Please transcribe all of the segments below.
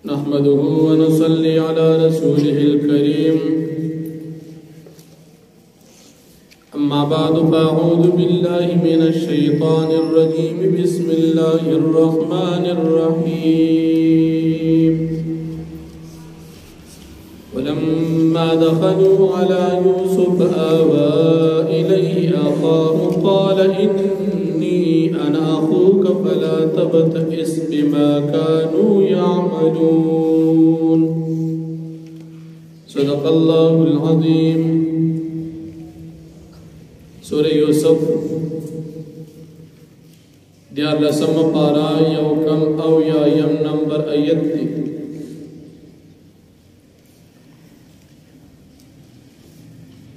نحمده ونصلي على رسوله الكريم أما بعد فأعوذ بالله من الشيطان الرجيم بسم الله الرحمن الرحيم ولما دخلوا على يوسف آوى إليه أخاه قال إني أنا أخوك فلا تبتئس بما كانوا يعملون صدق الله العظيم. سورة يوسف دیار لسم پارا یو کم او یا یم نمبر آیت دی.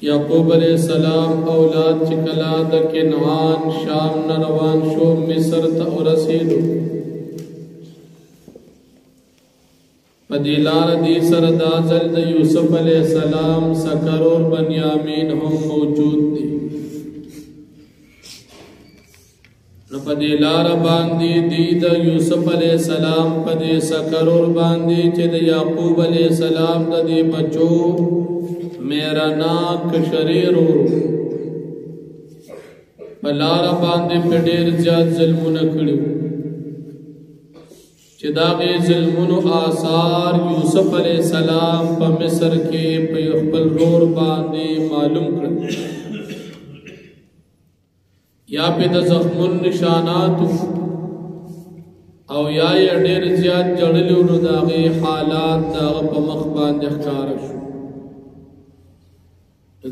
یعقوب علیہ السلام اولاد چکلا دا کنعان شام نروان شو مصر تا رسیدو پدیلار دی سردازل دا یوسف علیہ السلام سکرور بنیامین ہم موجود دی. پدیلار باندی دی دا یوسف علیہ السلام پدی سکرور باندی چه دا یعقوب علیہ السلام دا دی بچو میرا ناک شریرو پلارا باندے پڑیر زیاد ظلمون کڑیو چه داغی ظلمون آثار یوسف علیہ السلام پا مصر کے پا اخبر رور باندے معلوم کرد یا پہ دا زخمون نشاناتو او یا دیر زیاد جڑلیو نو داغی حالات داغ پا مخ باندے اخکارشو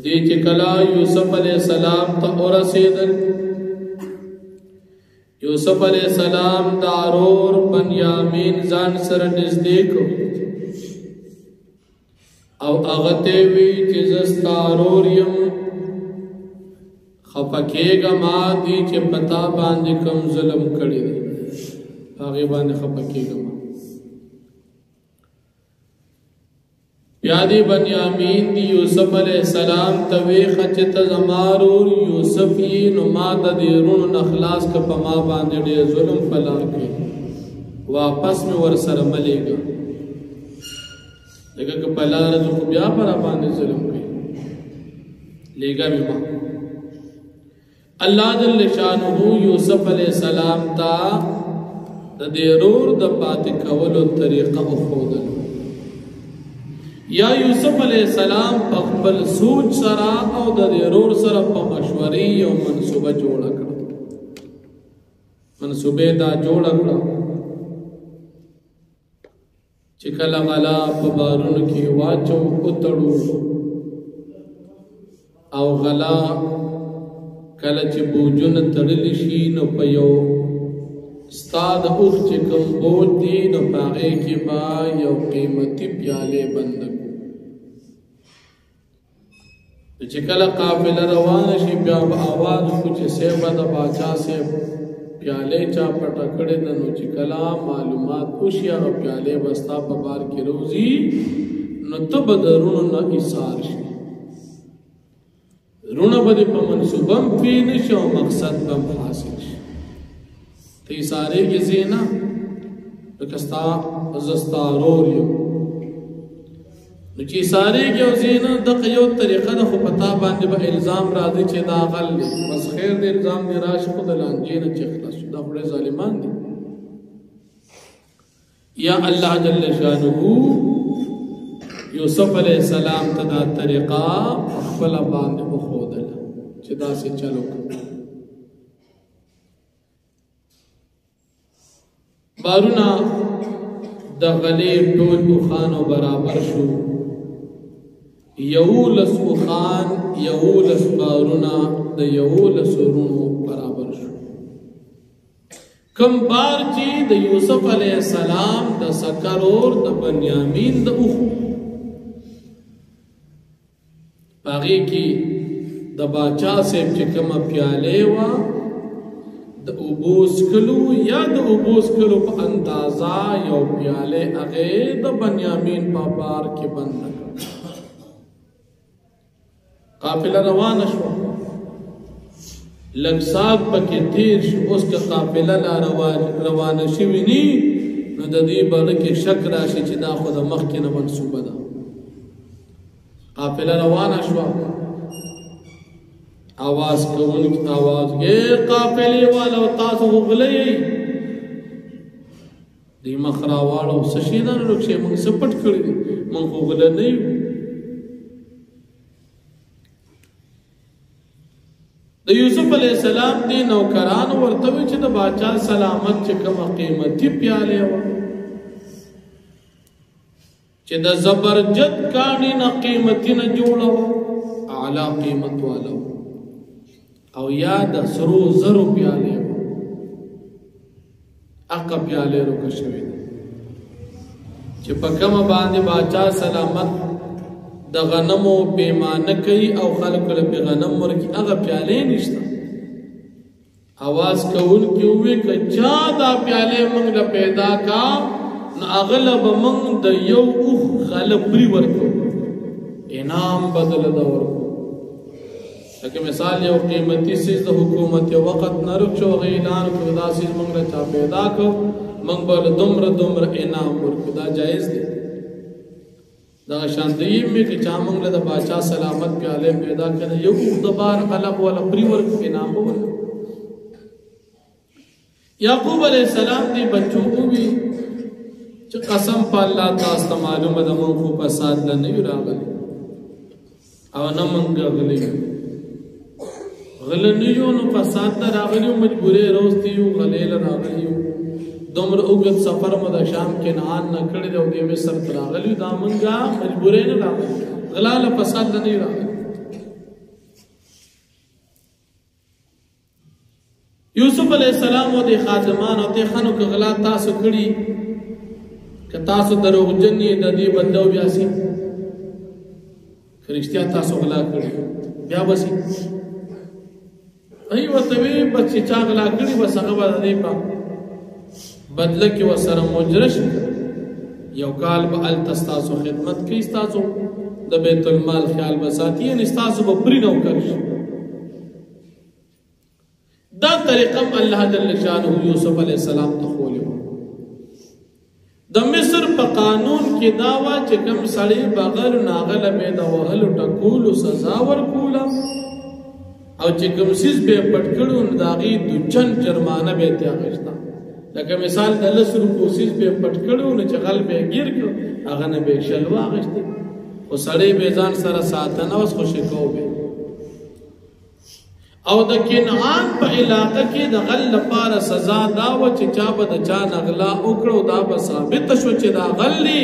دی چکلا یوسف علیہ السلام تا رسیدل. یوسف علیہ السلام دارور بنیامین زان سر نزدیکو او اغتے وی چیزستارور یم خفکے گا ما دی چی پتا باندے کم ظلم کڑی دی آغی باندے خفکے گا ما پیادی بنیامین دی یوسف علیہ السلام توی خچت زمارور یوسفی نما دا دیرون نخلاص کا پما باندے دے ظلم پلار کے واپس میں ورسر ملے گا لیکن کہ پلار جو بیا پرا باندے ظلم کے لے گا مما اللہ جل شانہو یوسف علیہ السلام تا دا دیرور دا پاتے کولو طریقہ اخودل یا یوسف علیہ السلام پخبل سوچ سرا او دا دیرور سرا پا مشوری او منصوبہ جوڑا کرا منصوبے دا جوڑا کرا چکل غلا پا بارون کی واچو اتڑو او غلا کلچ بوجن تڑلشی نو پیو استاد اوخ چکم بوج دی نو پاغے کی با یو قیمتی پیالے بندگو چکل قافل روان شی بیا با آواز کچھ سیبا دا باچا سے پیالے چا پٹکڑے دنو چکلا معلومات اوشیا و پیالے بستا پا بار کی روزی نو تب درون نا ایسار شی رون بدی پا منصوبم پینش و مقصد بم حاصل شی تی سارے کی زینا رکستا زستاروریو نچی سارے کی زینا دقیو طریقہ دا خو پتا باندے با الزام راضی چے دا غل لی بس خیر دے الزام دی راش خود لانجینا چے خلاص دا خورے ظالمان دی. یا اللہ جل شانہو یوسف علیہ السلام تدا طریقہ اخبلا باندے بخودل چے دا سے چلو بارونا دا غلی ٹول اخانو برابر شو یولس اخان یولس بارونا دا یولس رونو برابر شو. کم بار چی دا یوسف علیہ السلام دا سکرور دا بنیامین دا اخو باغی کی دا باچا سیب چکم پیالے وا دا اوبوس کلو یا دا اوبوس کلو پا اندازہ یو پیالے اغی دا بنیامین پا بار کی بند نکا قافلہ روان شو لگ ساگ پا کی تیر شو اس کا قافلہ لا روان شوی نی نو د دې باندې کې شک راشي چې دا خو د مخکې نه منسوبه ده قافله روانه شوه आवाज کوونکی आवाज اے قافلې والو تاسو غلې دې مخرا والو سشیدان رکشه موږ سپټ کړی دي موږ غل نه یو د یوسف علی السلام دی نوکران ورته چې د باچا سلامت چې کوم قیمتي پیاله و چې د زبرجد کانی نه قیمتي نه جوړو اعلی قیمت والو او یا د سرو زرو پیاله اقا پیاله روکه شوی چې په کومه باندې باچا سلامت د غنمو پیمانه کوي او خلکو له غنم ورکی هغه پیاله نشته आवाज کوونکی وې ک چا دا پیاله موږ له پیدا کا نو اغلب موږ د یو غلب پری ورکو انعام بدل دا ورکو لکه مثال یو قیمتي سیز د حکومت یو وخت نه رخصو اعلان کړ دا سیز موږ له چا پیدا کو موږ بل دومره انعام ورکو دا جایز دی دا شاندی میں کہ چامنگ له د باچا سلامت پیاله پیدا کړي یو د بار غلب ولا پری ورک انعام ور یعقوب علیہ السلام دی بچو وی چې قسم په الله تاسو معلومه د مونږ په فساد نه راغلی او نه مونږ غلنی یو نو فساد راغلی مجبورې روستي یو غلیل راغلی دومره اوږد سفر مو د شام کنعان نه کړی دی او د مصر ته راغلی دا مونږه مجبورې نه راغلی غلا له فساد نه راغلی یوسف علیہ السلام او د خادمان او د خانو کې غلا تاسو کړی که تاسو دروغجن یې د دې بدلو بیا سي فرشتیا تاسو غلا کړی بیا بسي ای وته وی بچی چا غلا کړی بس هغه باندې په بدله کې وسره مجرش یو کال به ال تاسو خدمت کوي تاسو د بیت المال خیال بساتی ان تاسو به پری نو کوي دا طریقه الله جل شانه یوسف علیہ السلام ته خولې د مصر په قانون کې داوا چې کوم سړی بغیر ناغله به د وهل ټکول سزا ورکول او چې کوم سیس به پټکړو داغي د چن جرمانه به ته اخیستا لکه مثال د لسرو کوشش به پټکړو نه چغل به گیر کړ هغه نه به شلوا غشتي او سړی به ځان سره ساتنه اوس خوشی کوو او د کنعان په علاقه کې د غل لپاره سزا دا و چې چا به د چا نغلا وکړو دا به ثابت شو چې دا غلی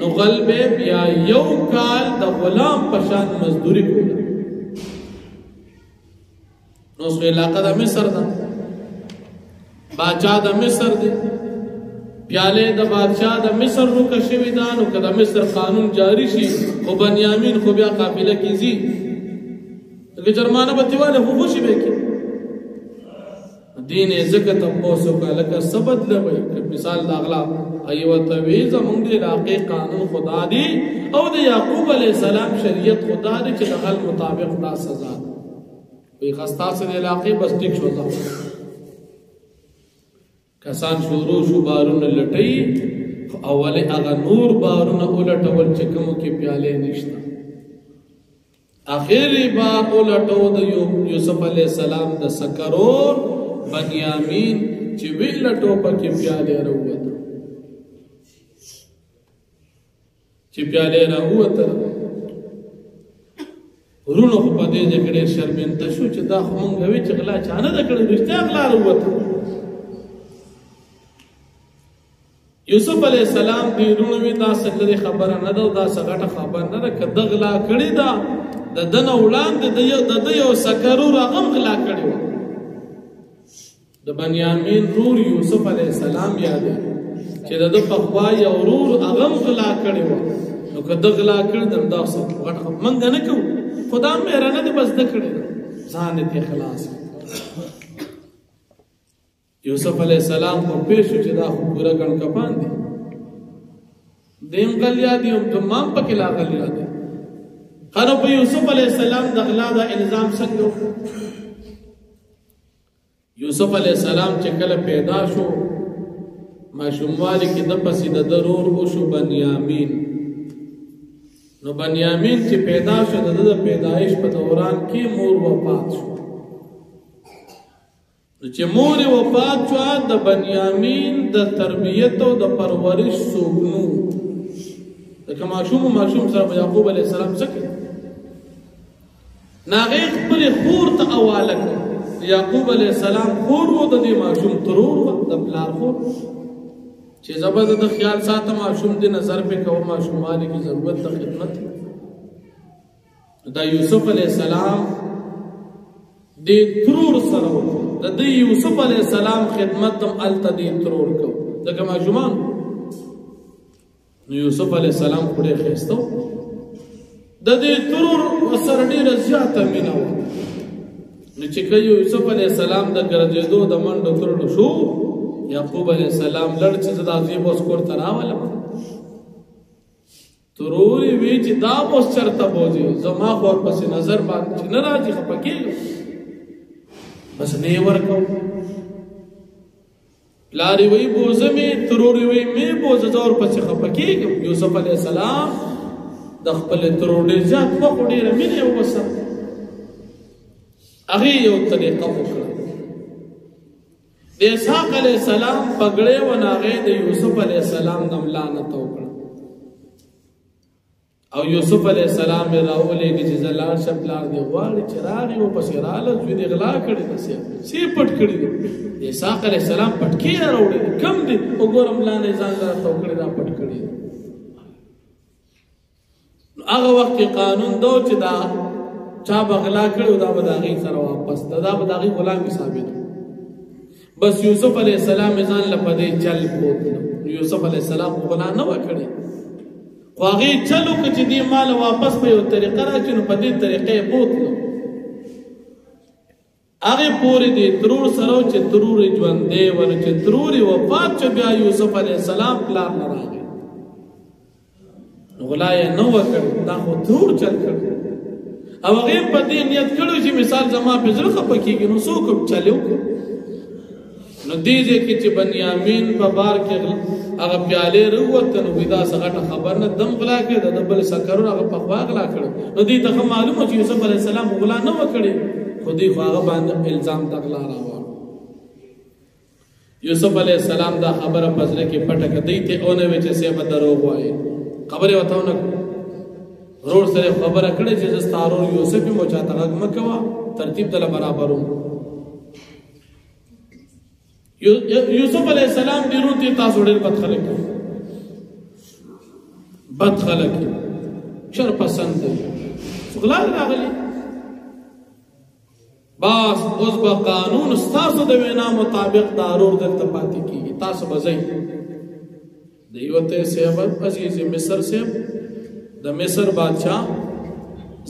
نو غل به بیا یو کال د غلام په شان مزدوري کوله نو سو علاقه د مصر ده بادشاہ د مصر دی پیاله د بادشاہ د مصر روکه شوی دا نو که د مصر قانون جاری شي خو بنیامین خو بیا قافله کې زی دغه جرمانه به تیواله خو خوشي به کې دین زکه تاسو کاله کا سبد لوي مثال د اغلا ایو توی زمونږ د علاقې قانون خدا دی او د یعقوب علی السلام شریعت خدا دی چې د غل مطابق دا سزا وي خاصه د علاقې بس ټیک شو کسان شروع شو بارونه لټي اوله هغه نور بارونه ولټول چې کوم کې پیاله نشته اخیری بار ولټو د یوسف علی السلام د سکرور بنیامین چې ویلټو پکې پیاله راووت چې پیاله راووت ورونو په دې ځکه شرمنده شو چې دا خو مونږ وی چې غلا چانه د کړه رښتیا غلا راووت یوسف علیہ السلام دی رونوی دا سکره خبره نه ده دا سغټه خبر نه ده کده غلا کړی دا د دنه وړاندې د یو سکرو رقم غلا کړی و د بنیامین رور یوسف علیہ السلام یاد چې د پخوا یو رور اغم غلا کړی و نو کده غلا کړی دم دا غټه منګ نه کو خدا مې رانه دې بس د کړی ځان دې خلاص یوسف علیہ السلام کو پیشو چې دا خو پورا ګڼ کپان دي دیم غلیا دي هم تمام پکې لا غلیا دي خانو په یوسف علیہ السلام د غلا دا الزام څنګه یوسف علیہ السلام چې کله پیدا شو ماشوموالي کې د پسې د ضرور وشو بنیامین. نو بنیامین چې پیدا شو د پیدایش په دوران کې مور وفات شو. چې مور وفات شو د بنیامین د تربیت او د پرورش سوګنو دغه ماشوم سره یعقوب علیه السلام څخه ناغه خپل خور ته حواله کړ. یعقوب علیه السلام خور وو د دې ماشوم ترور وو د پلار خور چې زبردست خیال ساته ماشوم دې نظر په کوم ماشوم والی کی ضرورت ته خدمت. دا یوسف علیه السلام دې ترور سره د دې یوسف علیه السلام خدمت تم الته دې ترور کو دغه ماشومان. نو یوسف علیه السلام پورې خېستو د دې ترور سره ډېر زیاته مینه و. نو چې کله یوسف علیه السلام د ګرځېدو د منډو ترلو شو یعقوب علیه السلام لړ چې دا عجیب اوس کور ته راولم تروري وی چې دا اوس چرته بوځي زما خور پسې نظر باندې نه راځي خپکیږي بس نه ورکو. لاري وی بوزه می تروري وی می بوزه زور پسې خپکیږي. یوسف علیه السلام د خپل ترور ډېر زیات وخت ډېر مینه وسه هغه یو طریقه وکړه. د اسحاق علیه السلام پګړې و ناغې د یوسف علیه السلام نم لعنت وکړه او یوسف علیه السلام یې راولېږي چې زلال شپلار دی غواړي چې راغی و پسې راله دوی دې غلا کړي دسې سی پټ کړي د اسحاق علیه السلام پټکې راوړي کم دي وګورم لاندې ځان راته وکړي دا پټ کړي. هغه وخت قانون دو چې دا چا بغلا کړو دا به د هغې سره واپس دا به د هغې غلامي ثابت. بس یوسف علیه السلام ځان له په دې چل بوتلو. یوسف علیه السلام غلا نه وه کړې خو هغې چل وکړه چې دې مال واپس په یو طریقه راشي نو په دې طریقه یې بوتلو. هغې پورې دې ترور سره چې ترور یې ژوندی و نو چې ترور یې وفات شو بیا یوسف علیه السلام پلار نه راغی غلا یې نه وه کړې دا خو ترور چل کړ او هغې په دې نیت کړی چې مثال زما په زړه خفه کېږي نو څوک چل یې وکړو. نو دې ځای کې چې بنیامین په بار کې هغه پیالې راووته نو وایي داسې غټه خبر نه دم غلا کړې د بل سکرون هغه پخوا غلا کړی نو دې ته ښه معلومه چې یوسف علیه السلام غلا نه وه کړې خو دې خو هغه باندې الزام د غلا راوړ. یوسف علیه السلام دا خبره په زړه کې پټه کړه دې ته ونه وی چې سې به دروغ وایي خبرې ورته ونه ورور سره خبره کړې چې زه ستا ورور یوسف یم او چاته غږ مه کوه ترتیب دله برابر وم. یوسف علیه السلام ډېرو ته تاسو ډېر بد خلک شر پسند دی غلا راغلي بس اوس به قانون ستاسو د وینا مطابق دا ورور دلته پاتې کېږي تاسو به ځئ. د یوته صاحب عزیز مصر صاحب د مصر بادشاہ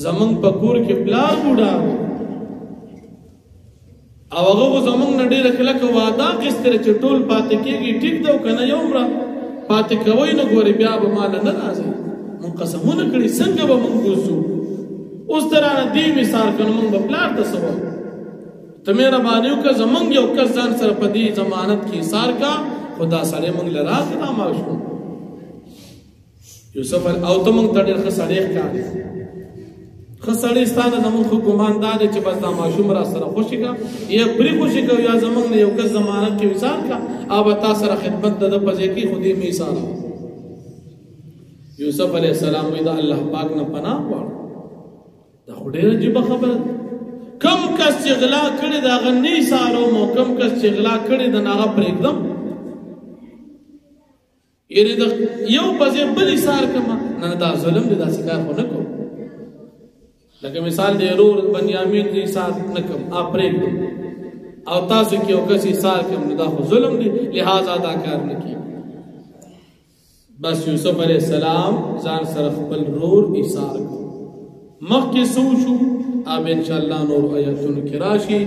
زمونږ په کور کې پلار بوډا او هغه زمونږ نه ډېره کلکه وعده اخیستله چې ټول پاتې کېږي ټیک ده او که نه یو عمره پاتې کوئ نو ګورې بیا به ماله نه راځئ. مونږ قسمونه کړي څنګه به مونږ ګوزو اوس ته رانه دې مثال که نو مونږ به پلار ته څه وایو ته مهرباني وکړه زمونږ یو کس ځان سره په دې ضمانت کې ایثار کا خو دا سړی مونږ له راکړه دا ماشوم یوسف او ته مونږ ته ډېر ښه سړی ښکاري ښه سړی ستا نه زمونږ خو ګمان دا دی چې بس دا ماشوم را سره خوشي کا یا پرې خوشي کا یا زمونږ نه یو کس ضمانت کې ایثار کا او به تا سره خدمت د ده په ځای کې خو دې مې ایثاره. یوسف علیه السلام وایي دا الله پاک نه پناه غواړم دا خو ډېره عجیبه خبره ده. کم کس چې غلا کړي د هغه نه ایثاروم او کم کس چې غلا کړي د هغه پرېږدم یعنې د یو په ځای بل ایثار کړمه نه دا ظلم دی داسې کار خو نه کوم. لکه مثال د ورور بنیامین دې ایثار نه کوم پرېږدم او تاسو کې یو کس ایثار کوم نو دا خو ظلم دی لہذا دا کار نه کېږي. بس یوسف علیه السلام ځان سره خپل ورور ایثار کړ مخکې څه وشو اب انشاءالله نور آیتونو کې راشي.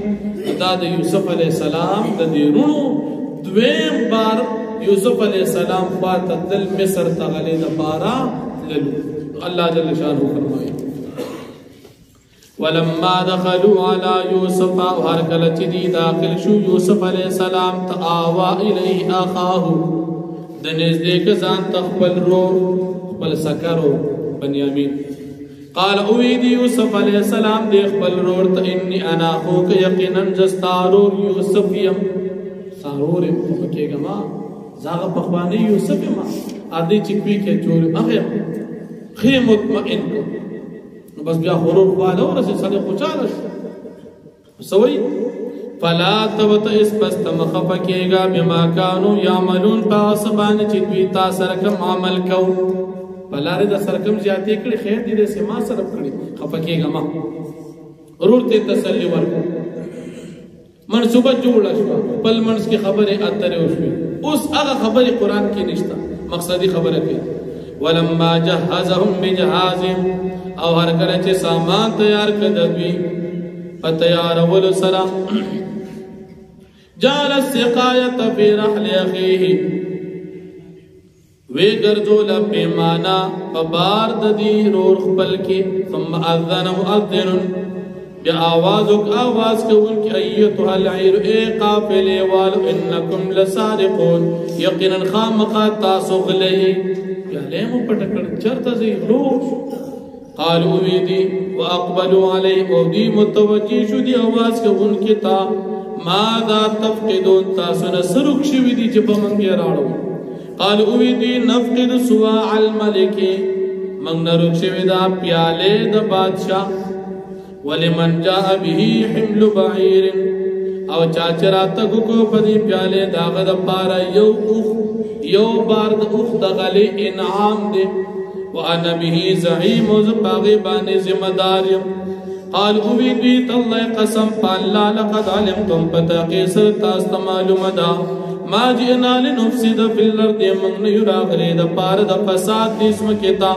دا د یوسف علیه السلام د دې رونو دویم بار یوسف علیه السلام خواته دل مصر ته غلې دپاره تللو. الله جل شانه فرمایي ولما دخلوا على يوسف هر کله چې دی داخل شو یوسف علیہ السلام تآوا الیه اخاه د نزدېک ځان تخبل رو خپل سکرو بنیامین قال اوید یوسف علیہ السلام دی خپل رور ته انی انا اخوک یقینا جستارور یوسف یم سارور پکېګه ما زاغه پخوانی یوسف ما ادي چې کوي کې چور هغه خې مطمئن کو بس بیا غرور خواله ورسې سړی خوشاله شو سوی فلا تبتئس پس ته مخه پکېږه بما کانوا یعملون په څه باندې چې دوی تا سره کوم عمل کوو په لارې د سره کوم زیاتې کړي خیر دې داسې ما سره کړي خفه کېږه ما ورور ته تسلي ورکړه منصوبه جوړه شوه خپل منځ کې خبرې اترې وشوې اوس هغه خبرې قرآن کې نشته مقصدي خبره کوي ولما جهزهم بجهازهم او هر کله چې سامان تیار کړ دوی په تیارولو سره جعل السقايه في رحل اخيه وی ګرځول پیمانا په بار د دې رور خپل کې ثم اذن مؤذن بیا آواز کوون کې ایتها العیر ای قافله وال انکم لسارقون یقینا خامخا تاسو غلې یا لمو پټکړ چرته زی لو قالوا ویدی واقبلوا علیه او دی متوجی شو دی آواز کوون کې تا ماذا تفقدون تاسو نه سرک شوی دی چې په منګه راړو قالوا ویدی نفقد سواع الملک من نرک شوی دا پیاله د بادشاہ ولمن جاء به حمل بعیر او چاچراته کو پدی پیاله داغه د پارا یو بار د اوخ د غلی انعام دی وانا به زعیم او باغی باندې ذمہ دار یم قال او بی الله قسم بالله لقد علمتم بتقیسر تاسو معلومه ده ما جئنا لنفسد في الارض من یراغلی د پار د فساد اسم کتا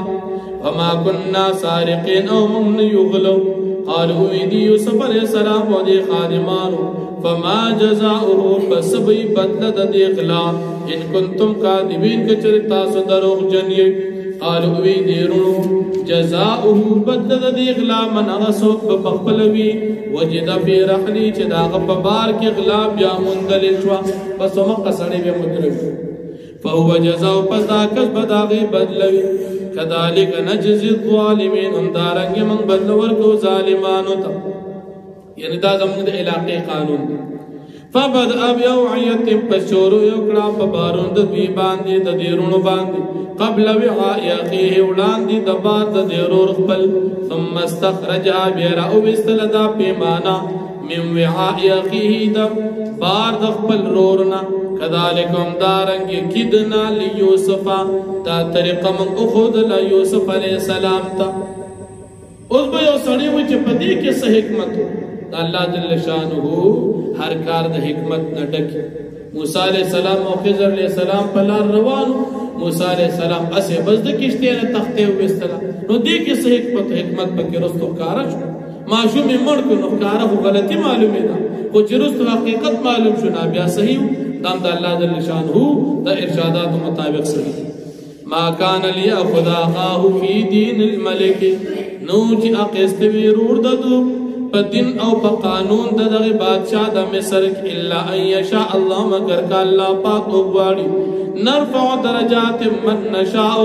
وما كنا سارقين او من یغلو قالوا ویدی یوسف علیہ السلام و دی خادمانو فما جزاؤه فسبی بدل د اغلا ان کنتم کاذبین کچر تاسو دروغ جنی قالوا ویدی رونو جزاؤه بدل د اغلا من غسوک بخپلوی وجد فی رحلی چې دا غ په بار کې غلا بیا مندل شو پس مکه سړی به مدرو فهو جزاء پس کس بداغي بدلوی كذلك نجزي الظالمين هم دارنګ من بدل ورکو ظالمانو ته یعنی دا زموږ د علاقې قانون فبدأ بأوعية پشورو یو کړه په بارون د دوی باندې د دیرونو باندې قبل وعاء اخيه وړاندې د بار د دیرور خپل ثم استخرجها بيرا او استلدا پیمانا من وعاء اخيه د بار د خپل رورنا كذلكم دارنګ کیدنا ليوسف دا طریقه من اخذ لا یوسف علیہ السلام تا اوس به یو سړی و چې پدې کې څه حکمت الله جل شانه هر کار د حکمت نه ډک موسی علیہ السلام او خضر علیہ السلام په لار روانو موسی علیہ السلام اسه بس د کشته نه تخته وستلا نو دې کې څه حکمت پکې رستو کار شو ماشوم مړ کو نو کار هو غلطی معلومه ده خو چې رستو حقیقت معلوم شونه بیا صحیح دام د الله جل شانه د ارشادات مطابق صحیح ما کان لیاخذ اخاه فی دین الملک نو چې اقست ورور ددو په دین او په قانون د دغه بادشاہ د مصر الا ان یشاء الله مگر کا الله پاک وغواړي نرفع درجات من نشاء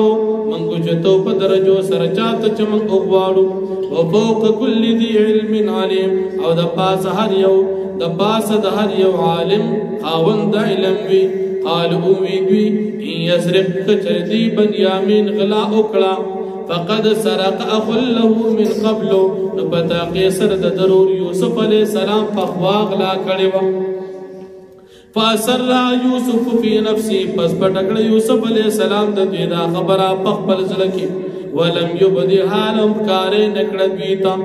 من گجتو په درجو سره چاته چمن وغواړو او فوق کل ذی علم علیم او د پاس هر یو د پاس د هر یو عالم خاوند علم وی قالوا وی ان يسرق کچردی بنیامین غلا وکړه فقد سرق اخ له من قبل نو پتا قیصر د ضرور یوسف علیہ السلام فخواغ لا کړي فاسر یوسف فی نفسی پس پټکړه یوسف علیہ السلام د دې دا خبره په خپل ځل کې ولم یبدی حالم کار نکړه بیتا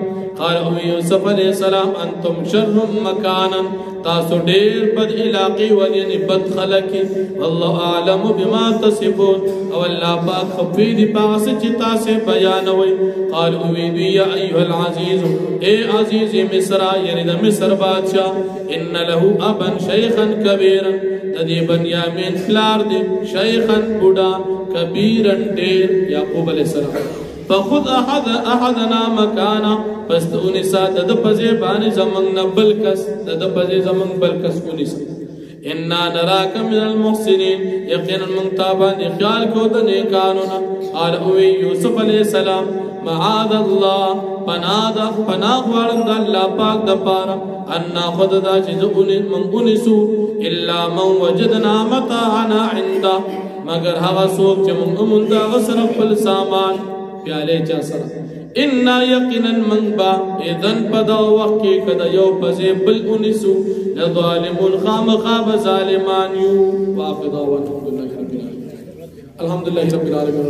قال یوسف علیہ السلام انتم شر مکانا تاسو ډیر بد علاقه ولین بد خلق والله اعلم بما تصفون او الله پاک خبیر پاس چې تاسو بیانوي قال وی یا ایها العزیز اے عزیز مصر یعنی د مصر بادشاہ ان له ابا شیخا کبیرا د دې بنیامین پلار دی شیخا بوډا کبیرا ډیر یعقوب علیہ السلام فخذ احدنا مکانا پس اونیسا د پزې باندې زمنګ نبل کس د پزې زمنګ بل کس اونیسا انا نراک من المحسنین یقینا من تابان خیال کو د نیکانو قال او یوسف علیہ السلام معاذ الله پناه غواړم د الله پاک د پاره ان ناخذ دا چې من اونیسو الا من وجدنا متاعنا عنده مگر هغه څوک چې موږ دا غسر خپل سامان پیاله چا سره ان یقینا من با اذن پدا وقت کدا یو پزې بل اونیسو لظالمون خامخاب ظالمان یو واقدا والحمد لله رب العالمین